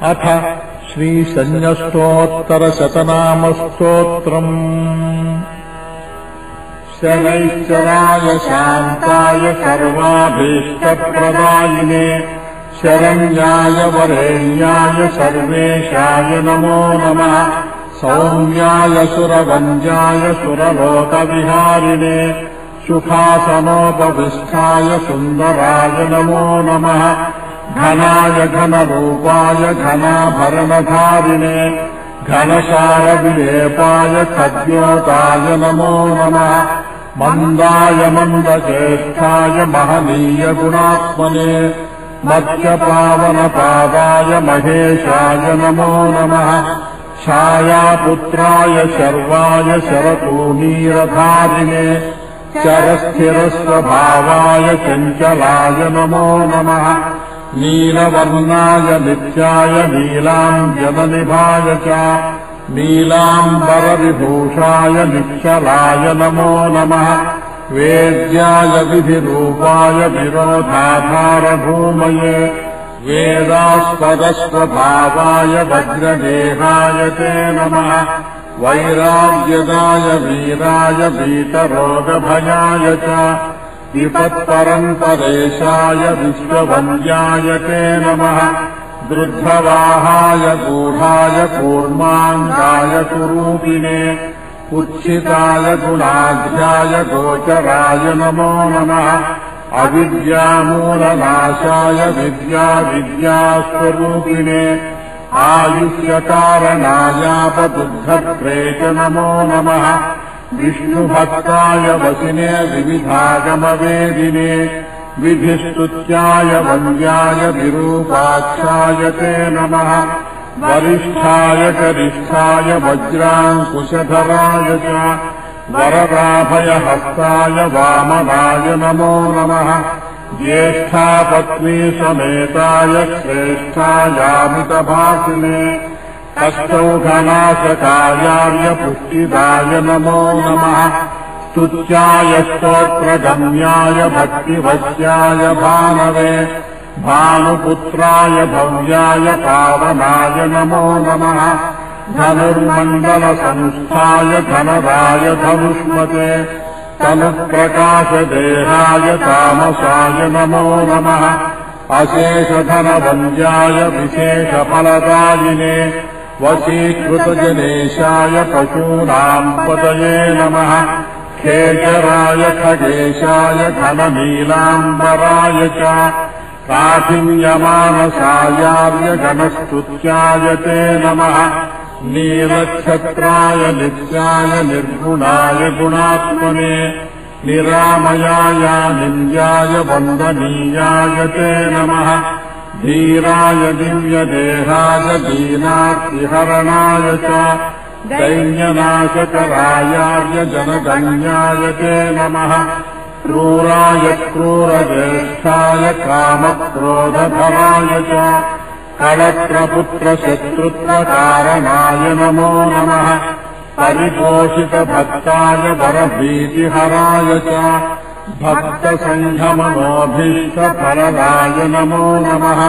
अथ श्रीसंज्ञस्तोत्तरशतनामस्तोत्रम्। शनैश्चराय शान्ताय सर्वाभीष्टप्रदायिने शरण्याय वरेण्याय सर्वेशाय नमो नमः। सौम्याय सुरवन्द्याय सुरलोकविहारिणे सुखासनोपविष्टाय सुन्दराय नमो नमः। घनाय घनरूपाय घनाभरणधारिणे घनसारविलेपाय खद्योताय नमो नमः। मन्दाय मन्दचेष्टाय महनीयगुणात्मने मध्यपावनपादाय महेशाय नमो नमः। छायापुत्राय शर्वाय शरतूणीरधारिणे चरस्थिरस्वभावाय चञ्चलाय नमो नमः। नीलवर्णाय नित्याय नीलाञ्जननिभाय च नीलाम्बरविभूषाय निश्चलाय नमो नमः। वेद्याय विधिरूपाय विरोधाधारभूमये वेदास्पदस्वभावाय वज्रदेहाय ते नमः। वैराग्यदाय वीराय वीतरोगभयाय च विपत्परम्परेशाय विश्ववन्द्याय ते नमः। दृढवाहाय गूढाय कूर्माङ्गाय कुरूपिणे उत्सिताय गुणाढ्याय गोचराय नमो नमः। अविद्यामूलनाशाय विद्यास्वरूपिणे आयुष्यकारणायापबुद्धत्रे च नमो नमः। विष्णुभक्ताय वसिने विविधागमवेदिने विधिस्तुत्याय वन्द्याय विरूपाक्षाय ते नमः। वरिष्ठाय गरिष्ठाय वज्राङ्कुशधराय च वरदाभयहस्ताय वामनाय नमो नमः। ज्येष्ठापत्नी समेताय श्रेष्ठायामितभासिने कष्टौघनाशकायार्यपुष्टिदाय नमो नमः। स्तुत्याय स्तोत्रगम्याय भक्तिवश्याय भानवे भानुपुत्राय भव्याय पावनाय नमो नमः। धनुर्मण्डलसंस्थाय धनराय धनुष्मते तनुप्रकाशदेहाय तामसाय नमो नमः। अशेषधनवन्द्याय विशेषफलदायिने वशीकृतजनेशाय पशूनाम् पतये नमः। खेचराय खगेशाय घननीलाम्बराय च काठिन्यमानसायार्यगणस्तुत्याय ते नमः। नीलक्षत्राय नित्याय निर्गुणाय गुणात्मने निरामयाय निन्द्याय वन्दनीयाय ते नमः। धीराय दिव्यदेहाय दीनार्तिहरणाय च दैन्यनाशकरायार्य जनगण्याय ते नमः। क्रूराय क्रूरज्येष्ठाय कामक्रोधभराय च कलत्रपुत्रशत्रुत्वकारणाय नमो नमः। परिपोषितभक्ताय वरभीतिहराय च भक्तसङ्घमनोभीष्टफलदाय नमो नमः।